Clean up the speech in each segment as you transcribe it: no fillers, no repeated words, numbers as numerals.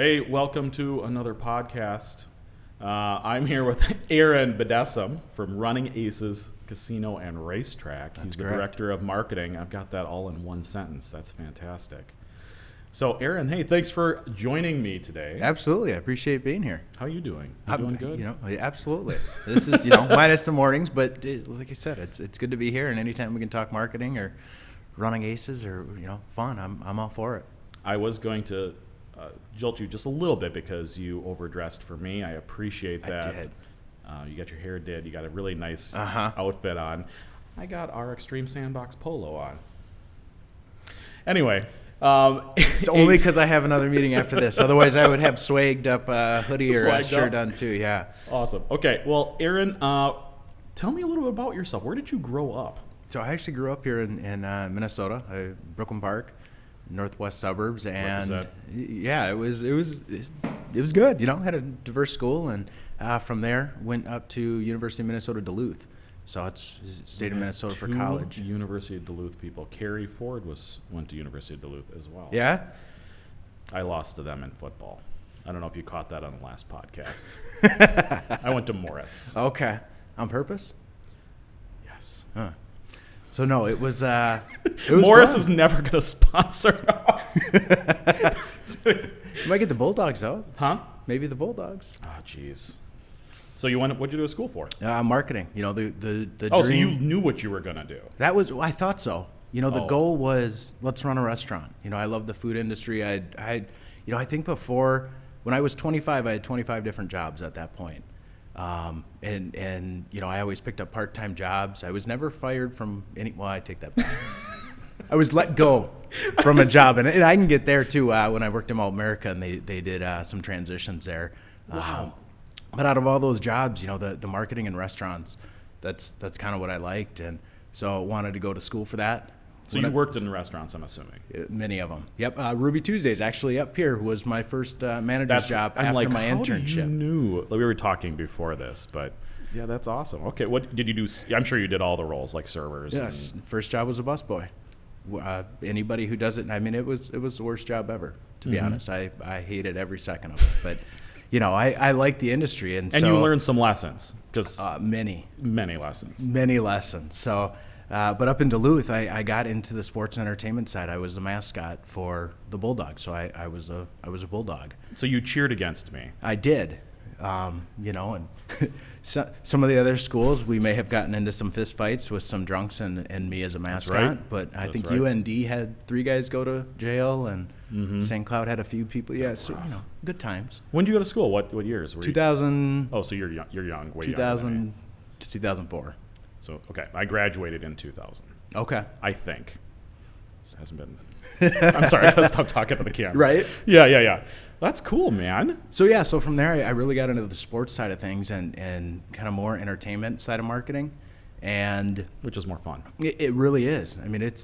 Hey, welcome to another podcast. I'm here with Aaron Bedessem from Running Aces Casino and Racetrack. He's the director of marketing. I've got that all in one sentence. That's fantastic. So, Aaron, hey, thanks for joining me today. Absolutely. I appreciate being here. How are you doing? You doing good? Absolutely. This is, minus the mornings, but like you said, it's good to be here. And anytime we can talk marketing or running aces or, fun, I'm all for it. I was going to jolt you just a little bit because you overdressed for me. I appreciate that. I did. You got your hair did. You got a really nice outfit on. I got our Extreme Sandbox polo on. Anyway. It's only because I have another meeting after this. Otherwise, I would have swagged up a hoodie or a shirt on too. Yeah. Awesome. Okay. Well, Aaron, tell me a little bit about yourself. Where did you grow up? So I actually grew up here in Minnesota, Brooklyn Park, northwest suburbs, and yeah, it was good. Had a diverse school, and from there went up to University of Minnesota Duluth. So it's state of Minnesota for college. University of Duluth people. Carrie Ford went to University of Duluth as well. Yeah? I lost to them in football. I don't know if you caught that on the last podcast. I went to Morris. Okay. On purpose? Yes. Huh. So no, it was Morris is never going to sponsor us. You might get the Bulldogs though. Huh? Maybe the Bulldogs. Oh, jeez. So what'd you go to school for? Marketing. The dream. So you knew what you were gonna do. I thought so. The goal was let's run a restaurant. I love the food industry. I think before when I was 25, I had 25 different jobs at that point. And I always picked up part-time jobs. I was never fired from any. Well, I take that back. I was let go from a job, and I can get there too. When I worked in Mall America, and they did some transitions there. Wow. But out of all those jobs, the marketing in restaurants, that's kind of what I liked. And so I wanted to go to school for that. So you worked in restaurants, I'm assuming. Many of them. Yep. Ruby Tuesdays, actually, up here was my first manager's job after my internship. You knew? We were talking before this, but yeah, that's awesome. Okay, what did you do? I'm sure you did all the roles, like servers. Yes. First job was a busboy. Anybody who does it, it was the worst job ever, to be honest. I hated every second of it. But I like the industry, and so you learned some lessons, because many lessons. So, but up in Duluth, I got into the sports and entertainment side. I was the mascot for the Bulldogs, so I was a Bulldog. So you cheered against me. I did, and some of the other schools we may have gotten into some fist fights with some drunks and me as a mascot. Right. But I think UND had 3 guys go to jail, and St. Cloud had a few people. Yeah, so good times. When did you go to school? What years? 2000. Oh, so you're young. Way 2000 to 2004. So okay, I graduated in 2000. Okay. I think. This hasn't been. I'm sorry, I gotta stop talking to the camera. Right. Yeah. That's cool, man. So from there, I really got into the sports side of things and kind of more entertainment side of marketing, and which is more fun. It really is.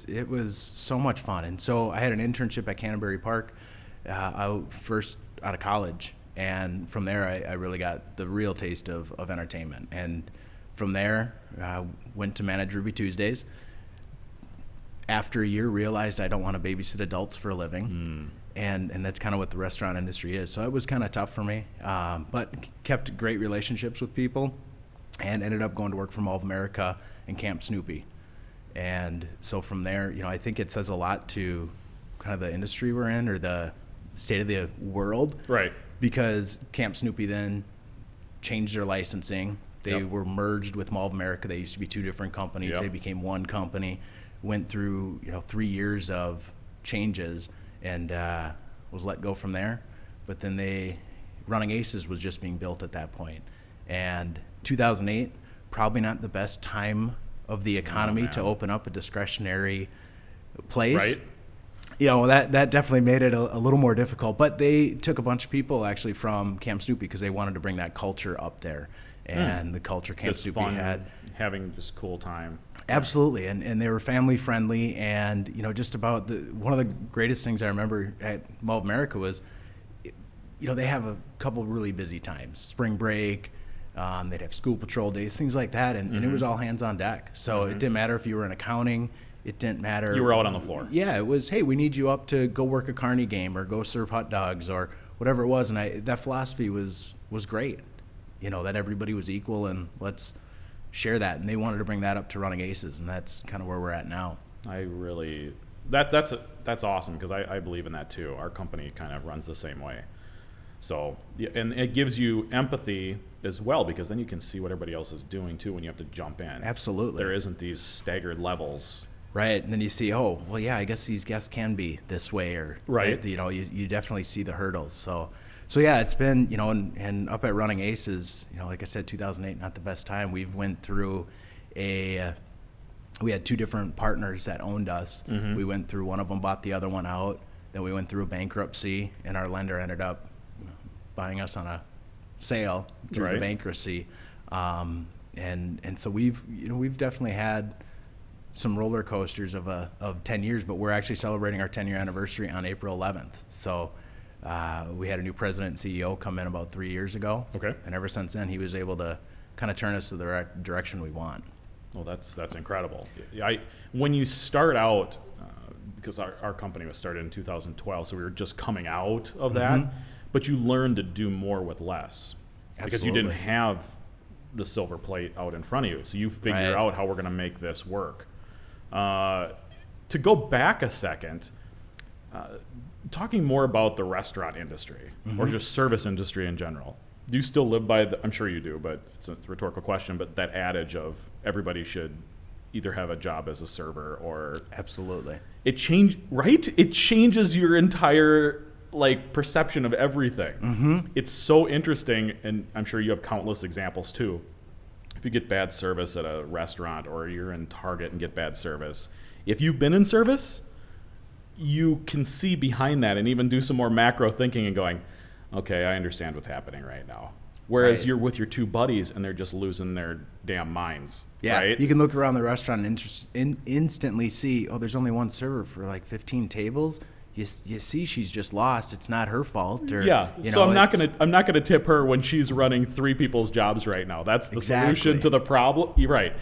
It was so much fun. And so I had an internship at Canterbury Park, first out of college, and from there I really got the real taste of entertainment. And from there, went to manage Ruby Tuesdays. After a year, realized I don't want to babysit adults for a living. And that's kind of what the restaurant industry is. So it was kind of tough for me, but kept great relationships with people, and ended up going to work for Mall of America and Camp Snoopy. And so from there, I think it says a lot to kind of the industry we're in, or the state of the world. Right. Because Camp Snoopy then changed their licensing. They were merged with Mall of America. They used to be 2 different companies. Yep. They became one company. Went through 3 years of changes, and was let go from there. But then Running Aces was just being built at that point. And 2008, probably not the best time of the economy to open up a discretionary place. Right. That definitely made it a little more difficult. But they took a bunch of people actually from Camp Snoopy because they wanted to bring that culture up there. And the culture Camp Snoopy had. Having just cool time. Absolutely, and they were family friendly, and just about one of the greatest things I remember at Mall of America was, they have a couple of really busy times, spring break, they'd have school patrol days, things like that, and it was all hands on deck. So it didn't matter if you were in accounting, it didn't matter. You were out on the floor. Yeah, it was, hey, we need you up to go work a Carney game or go serve hot dogs or whatever it was. And that philosophy was great, that everybody was equal and let's share that. And they wanted to bring that up to Running Aces, and that's kind of where we're at now. That's awesome, because I believe in that too. Our company kind of runs the same way. So, and it gives you empathy as well, because then you can see what everybody else is doing too when you have to jump in. Absolutely. There isn't these staggered levels. Right, and then you see, oh, well, yeah, I guess these guests can be this way, or right. You definitely see the hurdles. So yeah, it's been, and up at Running Aces, like I said, 2008, not the best time. We went through we had 2 different partners that owned us. Mm-hmm. We went through, one of them bought the other one out. Then we went through a bankruptcy, and our lender ended up buying us on a sale through the bankruptcy. And so we've definitely had some roller coasters of 10 years, but we're actually celebrating our 10-year anniversary on April 11th. So we had a new president and CEO come in about 3 years ago. Okay. And ever since then, he was able to kind of turn us to the direction we want. Well, that's incredible. When you start out, because our company was started in 2012, so we were just coming out of that, mm-hmm. but you learned to do more with less. Absolutely. Because you didn't have the silver plate out in front of you. So you figure out how we're going to make this work. To go back a second, talking more about the restaurant industry, mm-hmm. or just service industry in general. Do you still live by I'm sure you do, but it's a rhetorical question, but that adage of everybody should either have a job as a server or... Absolutely. It changes your entire perception of everything. Mm-hmm. It's so interesting, and I'm sure you have countless examples too. If you get bad service at a restaurant, or you're in Target and get bad service, if you've been in service, you can see behind that and even do some more macro thinking and going, okay, I understand what's happening right now. Whereas you're with your 2 buddies and they're just losing their damn minds. Yeah, right? You can look around the restaurant and instantly see, oh, there's only one server for 15 tables. You see, she's just lost. It's not her fault. Or, so I'm not gonna tip her when she's running 3 people's jobs right now. That's the solution to the problem. You're right.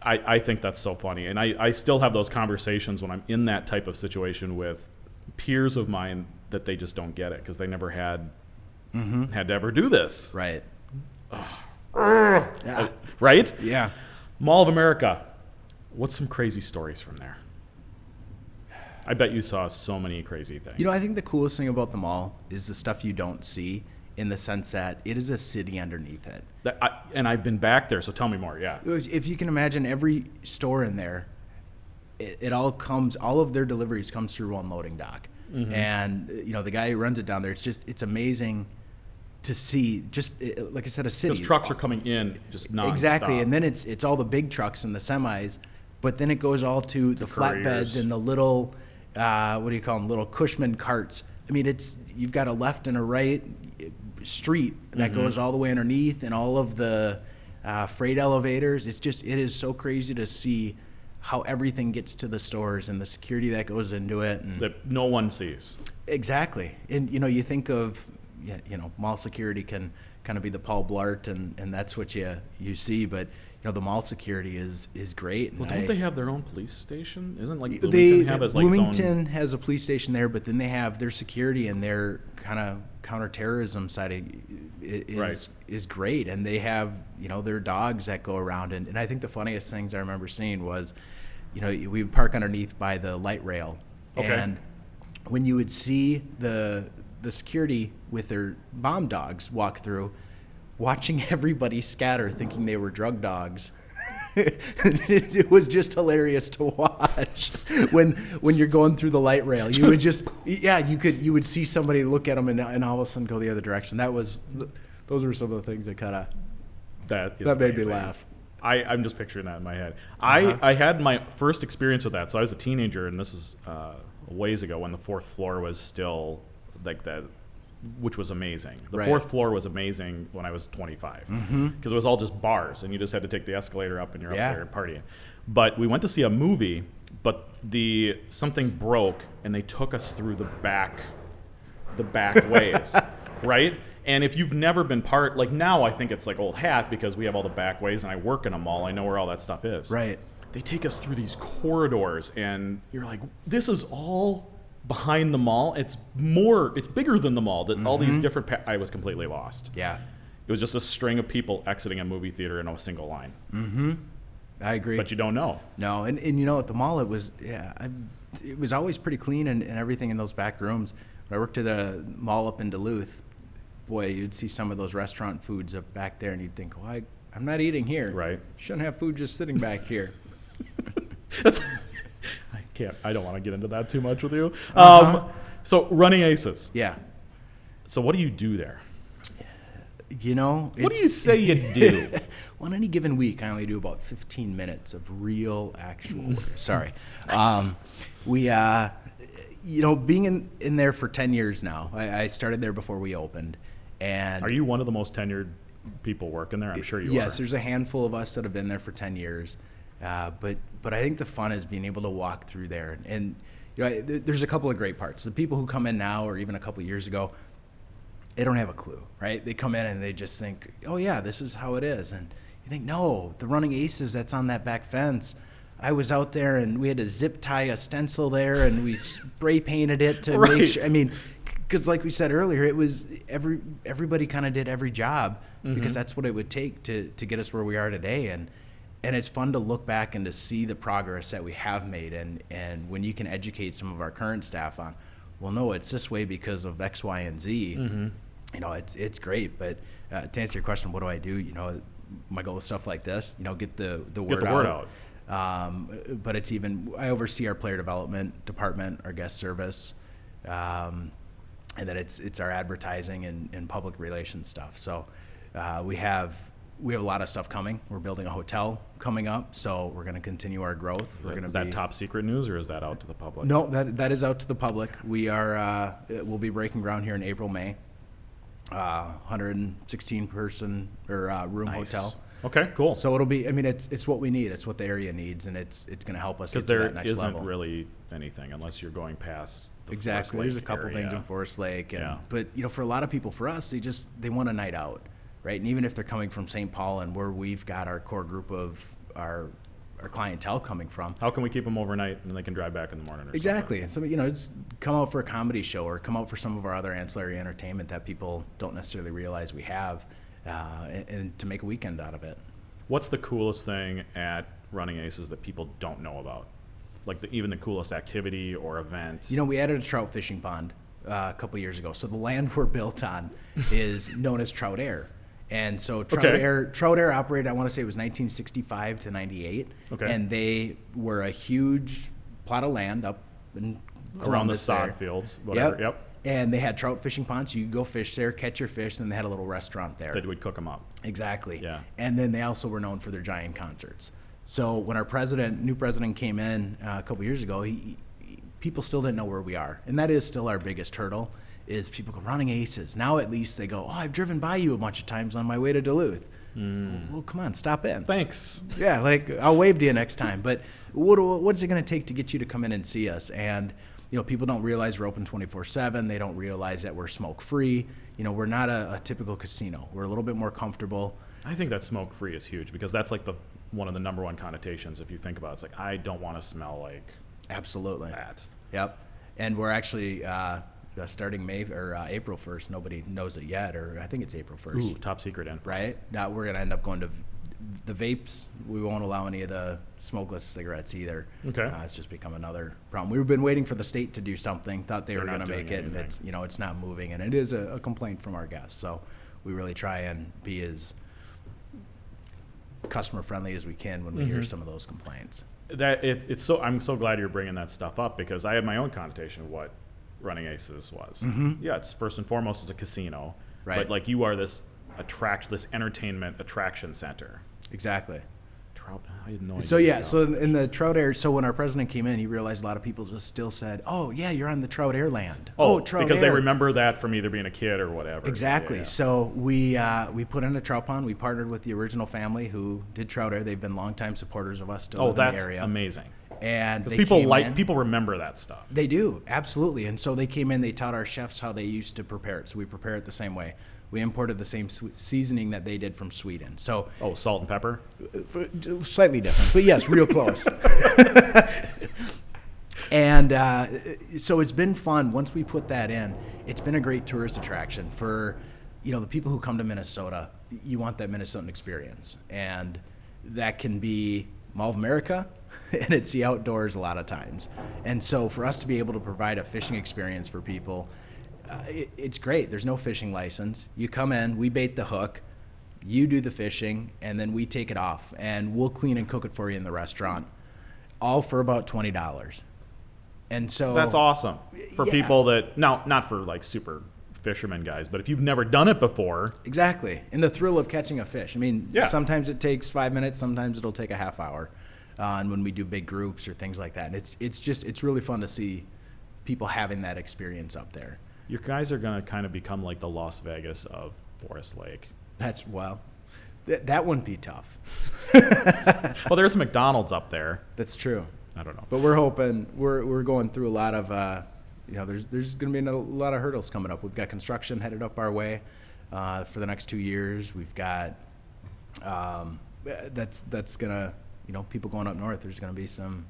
I think that's so funny, and I still have those conversations when I'm in that type of situation with peers of mine that they just don't get it because they never had to ever do this. Right. Yeah. Right? Yeah. Mall of America. What's some crazy stories from there? I bet you saw so many crazy things. I think the coolest thing about the mall is the stuff you don't see, in the sense that it is a city underneath it. And I've been back there, so tell me more. Yeah. If you can imagine, every store in there, all of their deliveries comes through one loading dock. Mm-hmm. And the guy who runs it down there, it's amazing to see, like I said, a city. Because trucks are coming in just nonstop. Exactly, and then it's all the big trucks and the semis, but then it goes all to the flatbeds and the little, what do you call them, little Cushman carts. I mean, you've got a left and a right street that mm-hmm. goes all the way underneath, and all of the freight elevators. It is so crazy to see how everything gets to the stores and the security that goes into it. And that no one sees. Exactly. And, you think of, mall security can kind of be the Paul Blart, and that's what you see. But, the mall security is great. Well, don't they have their own police station? Isn't Bloomington has a police station there, but then they have their security and their kind of counterterrorism side is great. And they have, their dogs that go around. And I think the funniest things I remember seeing was, we would park underneath by the light rail. Okay. And when you would see the security with their bomb dogs walk through, watching everybody scatter thinking they were drug dogs. It was just hilarious to watch when you're going through the light rail. You would you would see somebody look at them and all of a sudden go the other direction. Those were some of the things that kind of that made me laugh. I'm just picturing that in my head. I had my first experience with that. So I was a teenager, and this is ways ago when the 4th floor was still like that, which was amazing. The 4th floor was amazing when I was 25 because it was all just bars, and you just had to take the escalator up, and you're up there and partying. But we went to see a movie, but something broke, and they took us through the back ways, right? And if you've never been now I think it's like old hat because we have all the back ways, and I work in a mall. I know where all that stuff is. Right. They take us through these corridors, and you're like, this is all behind the mall. It's bigger than the mall. That all these different. I was completely lost. Yeah. It was just a string of people exiting a movie theater in a single line. Mm-hmm. I agree. But you don't know. No, and at the mall it was it was always pretty clean and everything in those back rooms. When I worked at a mall up in Duluth, boy, you'd see some of those restaurant foods up back there, and you'd think, well, I'm not eating here. Right. Shouldn't have food just sitting back here. I don't want to get into that too much with you. So running Aces. Yeah. So what do you do there? What do you say you do? Well, on any given week, I only do about 15 minutes of real, actual work. Sorry. Nice. Being in there for 10 years now, I started there before we opened. And are you one of the most tenured people working there? I'm sure you are. Yes, there's a handful of us that have been there for 10 years. But I think the fun is being able to walk through there. And there's a couple of great parts. The people who come in now or even a couple of years ago, they don't have a clue, right? They come in and they just think, oh, yeah, this is how it is. And you think, no, the running Aces that's on that back fence, I was out there and we had to zip tie a stencil there and we spray painted it to right. make sure. I mean, because like we said earlier, it was everybody kind of did every job because that's what it would take to get us where we are today. And it's fun to look back and to see the progress that we have made. And when you can educate some of our current staff on, well, no, it's this way because of X, Y, and Z. It's great. But to answer your question, what do I do? My goal is stuff like this. Get the word out. But it's I oversee our player development department, our guest service, and then it's our advertising and public relations stuff. So we have a lot of stuff coming. We're building a hotel coming up, so we're going to continue our growth. Is that top secret news, or is that out to the public? No, that is out to the public. We'll be breaking ground here in April, May. 116 person or room Nice. Hotel. Okay, cool. So it'll be. I mean, it's what we need. It's what the area needs, and it's going to help us get to that next level. Because there isn't really anything unless you're going past the exactly. Forest There's a Lake couple area. things in Forest Lake, Yeah. But for a lot of people, for us, they want a night out, right? And even if they're coming from St. Paul and where we've got our core group of our clientele coming from, How can we keep them overnight and they can drive back in the morning? Or exactly. And some, just come out for a comedy show or come out for some of our other ancillary entertainment that people don't necessarily realize we have, and to make a weekend out of it. What's the coolest thing at Running Aces that people don't know about? Like even the coolest activity or event? We added a trout fishing pond a couple years ago. So the land we're built on is known as Trout Air. And so Trout Air operated, I want to say it was 1965 to 98. Okay. And they were a huge plot of land up in around the Columbus sod there. fields, whatever. Yep. And they had trout fishing ponds. So you could go fish there, catch your fish, and then they had a little restaurant there. That would cook them up. Exactly. Yeah. And then they also were known for their giant concerts. So when our new president came in a couple years ago, people still didn't know where we are. And that is still our biggest hurdle, is people go, Running Aces. Now at least they go, oh, I've driven by you a bunch of times on my way to Duluth. Well, come on, stop in. Thanks. Yeah, I'll wave to you next time. But what's it going to take to get you to come in and see us? And people don't realize we're open 24/7. They don't realize that we're smoke-free. We're not a typical casino. We're a little bit more comfortable. I think that smoke-free is huge because that's like one of the number one connotations if you think about it. It's like, I don't want to smell like Absolutely. that. Yep. And we're actually starting April 1st. Nobody knows it yet, or I think it's April 1st. Ooh, top secret info. Right? Now we're going to end up going to the vapes. We won't allow any of the smokeless cigarettes either. Okay. It's just become another problem. We've been waiting for the state to do something, thought they They're were going not to make doing it, and anything. it's not moving, and it is a complaint from our guests. So we really try and be as customer friendly as we can when we hear some of those complaints. I'm so glad you're bringing that stuff up because I had my own connotation of what Running Aces was. Yeah, it's first and foremost as a casino, Right. But you are this entertainment attraction center. Exactly. Trout, I had no idea. So yeah, so in the Trout Air, so when our president came in, he realized a lot of people just still said, "Oh yeah, you're on the Trout Air land." Trout because Air. they remember that from either being a kid or whatever. Exactly. Yeah. So we put in a trout pond. We partnered with the original family who did Trout Air. They've been longtime supporters of us. Still live in that's the area. amazing. And Because they people remember that stuff. They do, absolutely. And so they came in. They taught our chefs how they used to prepare it. So we prepare it the same way. We imported the same seasoning that they did from Sweden. So Salt and pepper. slightly different, but yes, real close. And so it's been fun. Once we put that in, it's been a great tourist attraction for, the people who come to Minnesota. You want that Minnesotan experience. And that can be Mall of America, and it's the outdoors a lot of times. And so for us to be able to provide a fishing experience for people, it's great. There's no fishing license. You come in, we bait the hook, you do the fishing, and then we take it off. And we'll clean and cook it for you in the restaurant, all for about $20. And so that's awesome for people that not for like super fishermen guys, but if you've never done it before. Exactly. And the thrill of catching a fish. I mean, sometimes it takes 5 minutes, sometimes it'll take a half hour. And when we do big groups or things like that, and it's really fun to see people having that experience up there. You guys are going to kind of become like the Las Vegas of Forest Lake. That wouldn't be tough. Well, there's McDonald's up there. That's true. I don't know. But we're hoping, we're going through a lot of, there's going to be a lot of hurdles coming up. We've got construction headed up our way for the next 2 years. We've got, that's going to, people going up north, there's going to be some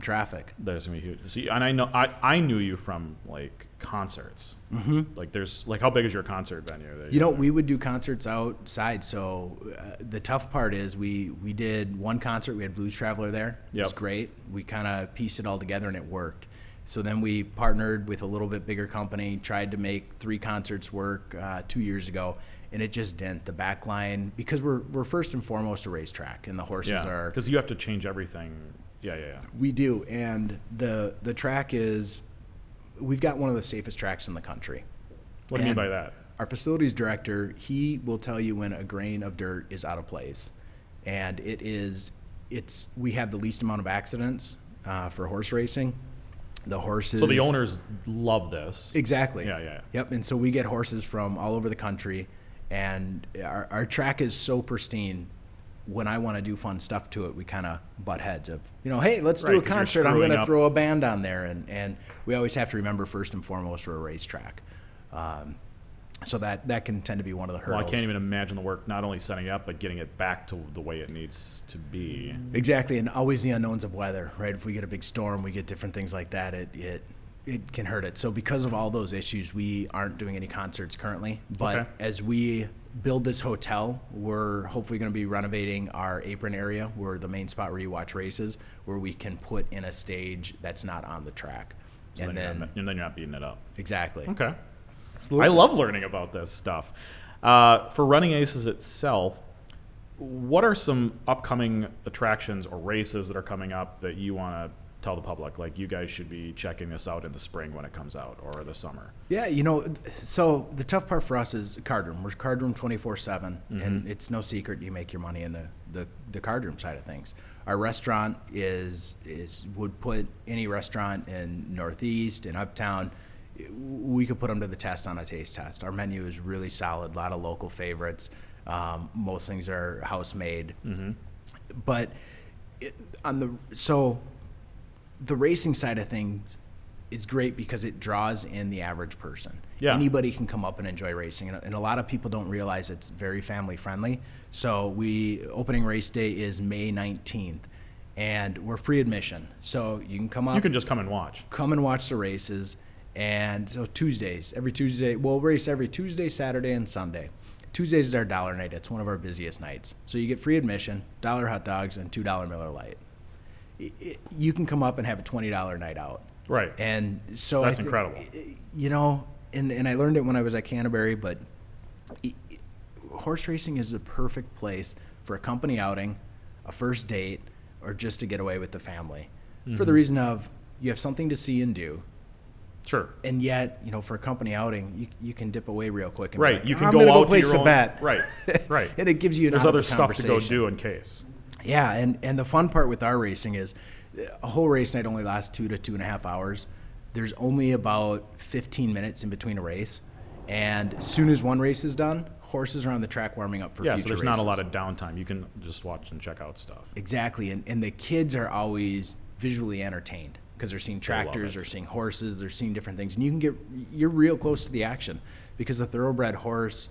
traffic. There's going to be huge. See, and I know, I knew you from like concerts. Mm-hmm. Like how big is your concert venue? We would do concerts outside. So the tough part is we did one concert. We had Blues Traveler there. It was great. We kind of pieced it all together and it worked. So then we partnered with a little bit bigger company, tried to make 3 concerts work 2 years ago, and it just didn't. The back line, because we're first and foremost a racetrack, and the horses are... because you have to change everything. Yeah. We do, and the track is... We've got one of the safest tracks in the country. What do you mean by that? Our facilities director, he will tell you when a grain of dirt is out of place. And we have the least amount of accidents for horse racing. The horses. So the owners love this. Exactly. Yeah. Yep. And so we get horses from all over the country, and our track is so pristine. When I want to do fun stuff to it, we kind of butt heads of, hey, let's do a concert. I'm going to throw a band on there. And we always have to remember first and foremost we're a racetrack. So that can tend to be one of the hurdles. Well, I can't even imagine the work, not only setting it up, but getting it back to the way it needs to be. Exactly, and always the unknowns of weather, right? If we get a big storm, we get different things like that, it can hurt it. So because of all those issues, we aren't doing any concerts currently. But as we build this hotel, we're hopefully going to be renovating our apron area, where the main spot where you watch races, where we can put in a stage that's not on the track. So and then you're not beating it up. Exactly. Okay. Absolutely. I love learning about this stuff. For Running Aces itself, what are some upcoming attractions or races that are coming up that you want to tell the public? Like, you guys should be checking this out in the spring when it comes out, or the summer. Yeah, so the tough part for us is card room. We're card room 24/7, and it's no secret you make your money in the card room side of things. Our restaurant would put any restaurant in Northeast and Uptown. We could put them to the test on a taste test. Our menu is really solid, a lot of local favorites. Most things are house made. Mm-hmm. But the racing side of things is great because it draws in the average person. Yeah. Anybody can come up and enjoy racing, and a lot of people don't realize it's very family friendly. So opening race day is May 19th, and we're free admission. So you can come up. You can just come and watch. Come and watch the races. And so every Tuesday, we'll race every Tuesday, Saturday, and Sunday. Tuesdays is our dollar night. It's one of our busiest nights. So you get free admission, $1 hot dogs, and $2 Miller Lite. You can come up and have a $20 night out. Right. And so that's incredible. And I learned it when I was at Canterbury, but horse racing is the perfect place for a company outing, a first date, or just to get away with the family. Mm-hmm. For the reason of you have something to see and do. Sure. And yet, for a company outing, you can dip away real quick. And right. Like, you can go out place to your a bet. Right. Right. And it gives you there's other stuff to go do in case. Yeah, and the fun part with our racing is a whole race night only lasts 2 to 2.5 hours. There's only about 15 minutes in between a race, and as soon as one race is done, horses are on the track warming up for future races. Yeah, so there's not a lot of downtime. You can just watch and check out stuff. Exactly, and the kids are always visually entertained because they're seeing tractors, they're seeing horses, they're seeing different things, and you're real close to the action because a thoroughbred horse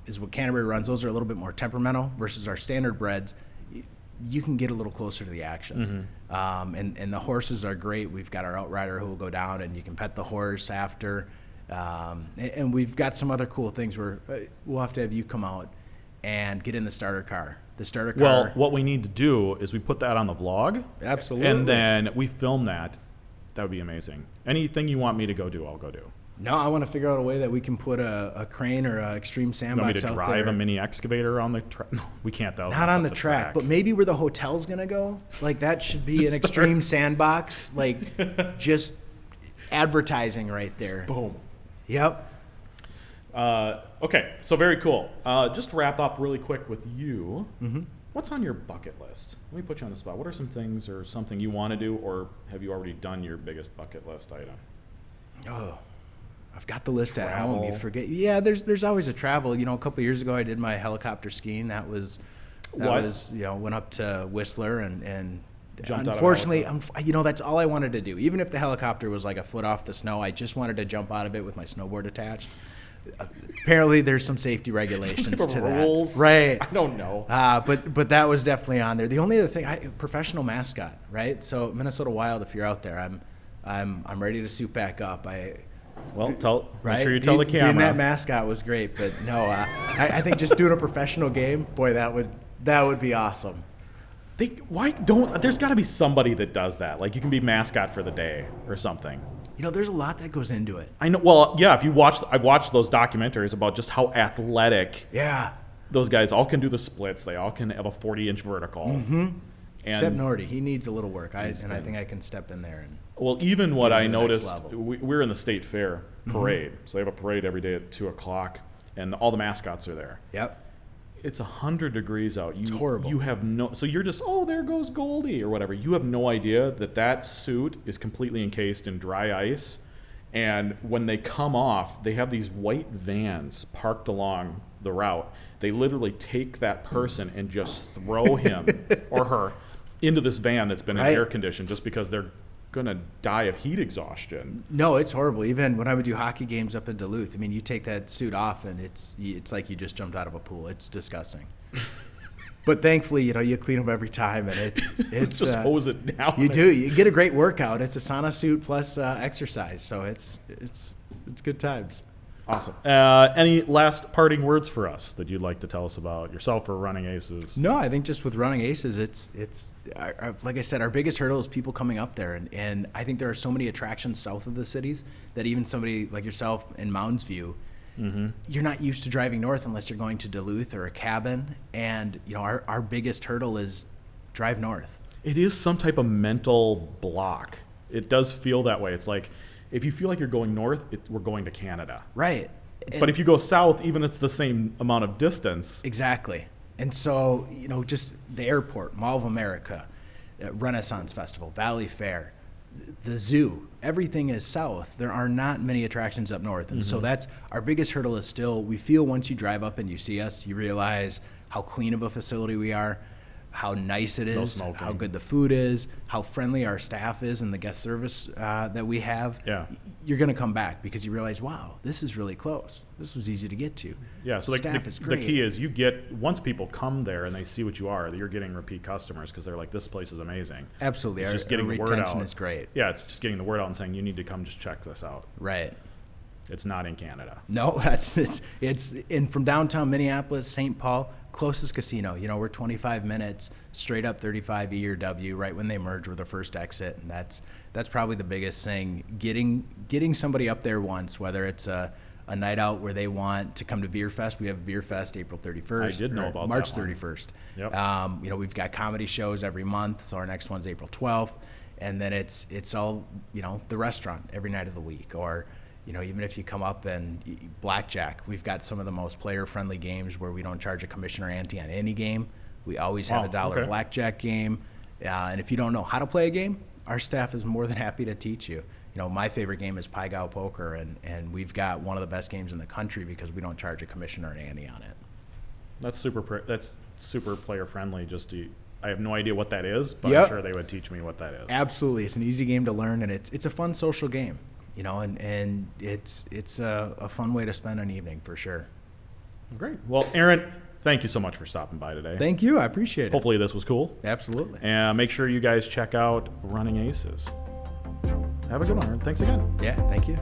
is what Canterbury runs. Those are a little bit more temperamental versus our standard breds. you can get a little closer to the action. And the horses are great. We've got our outrider who will go down and you can pet the horse after. And we've got some other cool things where we'll have to have you come out and get in the starter car. The starter car. Well, what we need to do is we put that on the vlog. Absolutely. And then we film that. That would be amazing. Anything you want me to go do, I'll go do. No, I want to figure out a way that we can put a crane or an extreme sandbox You want me to out drive there. a mini excavator on the track? No, we can't. Though. Not on the track, but maybe where the hotel's going to go. Like, that should be an extreme sandbox. Like, just advertising right there. Boom. Yep. Okay, so very cool. Just to wrap up really quick with you, what's on your bucket list? Let me put you on the spot. What are some things or something you want to do, or have you already done your biggest bucket list item? Oh, I've got the list at Travel. home. You forget. Yeah, there's always a travel. You know, a couple of years ago, I did my helicopter skiing. That was, went up to Whistler and Jumped out of a unfortunately, that's all I wanted to do. Even if the helicopter was like a foot off the snow, I just wanted to jump out of it with my snowboard attached. Apparently, there's some safety regulations to rules. that. Right. I don't know. But that was definitely on there. The only other thing, professional mascot, right? So Minnesota Wild, if you're out there, I'm ready to suit back up. Make Right? sure you tell the camera. Being that mascot was great, but no, I think just doing a professional game, boy, that would be awesome. There's got to be somebody that does that. Like, you can be mascot for the day or something. You know, there's a lot that goes into it. I know. Well, yeah. I watched those documentaries about just how athletic. Yeah. Those guys all can do the splits. They all can have a 40-inch vertical. Except Nordy, he needs a little work. I think I can step in there and. Well, even what Get I him to the next noticed, level. we're in the state fair parade. So they have a parade every day at 2:00, and all the mascots are there. Yep. It's 100 degrees out. It's horrible. You have so you're just, there goes Goldie or whatever. You have no idea that suit is completely encased in dry ice. And when they come off, they have these white vans parked along the route. They literally take that person and just throw him or her into this van that's been air conditioned just because they're going to die of heat exhaustion. No, it's horrible. Even when I would do hockey games up in Duluth, I mean, you take that suit off and it's like you just jumped out of a pool. It's disgusting. But thankfully, you clean them every time, and it's just hose it down. You do. You get a great workout. It's a sauna suit plus exercise, so it's good times. Awesome. Any last parting words for us that you'd like to tell us about yourself or Running Aces? No, I think just with Running Aces, it's like I said, our biggest hurdle is people coming up there, and I think there are so many attractions south of the cities that even somebody like yourself in Mounds View, you're not used to driving north unless you're going to Duluth or a cabin, and our biggest hurdle is drive north. It is some type of mental block. It does feel that way. It's like, if you feel like you're going north, we're going to Canada. Right. But if you go south, even it's the same amount of distance. Exactly. And so, just the airport, Mall of America, Renaissance Festival, Valley Fair, the zoo, everything is south. There are not many attractions up north. And so that's our biggest hurdle is still, we feel once you drive up and you see us, you realize how clean of a facility we are, how nice it is, how good the food is, how friendly our staff is, and the guest service that we have. Yeah. You're going to come back because you realize, wow, this is really close. This was easy to get to. Yeah, so the key is once people come there and they see what you are, you're getting repeat customers because they're like, this place is amazing. Absolutely. It's just getting the word out. Retention is great. Yeah, it's just getting the word out and saying, you need to come just check this out. Right. It's not in Canada. No, it's in from downtown Minneapolis, St. Paul, closest casino. We're 25 minutes straight up 35 E or W, right when they merge with the first exit, and that's probably the biggest thing. Getting somebody up there once, whether it's a night out where they want to come to Beer Fest. We have Beer Fest April 31st. I did know about March that one. 31st. Yep. We've got comedy shows every month, so our next one's April 12th, and then it's all the restaurant every night of the week, or even if you come up and blackjack, we've got some of the most player-friendly games where we don't charge a commission or ante on any game. We always have a $1 blackjack game. And if you don't know how to play a game, our staff is more than happy to teach you. My favorite game is Pai Gow Poker, and we've got one of the best games in the country because we don't charge a commission or an ante on it. That's super player-friendly. I have no idea what that is, but Yep. I'm sure they would teach me what that is. Absolutely. It's an easy game to learn, and it's a fun social game. And it's a fun way to spend an evening for sure. Great. Well, Aaron, thank you so much for stopping by today. Thank you. I appreciate it. Hopefully this was cool. Absolutely. And make sure you guys check out Running Aces. Have a good one, Aaron. Thanks again. Yeah, thank you.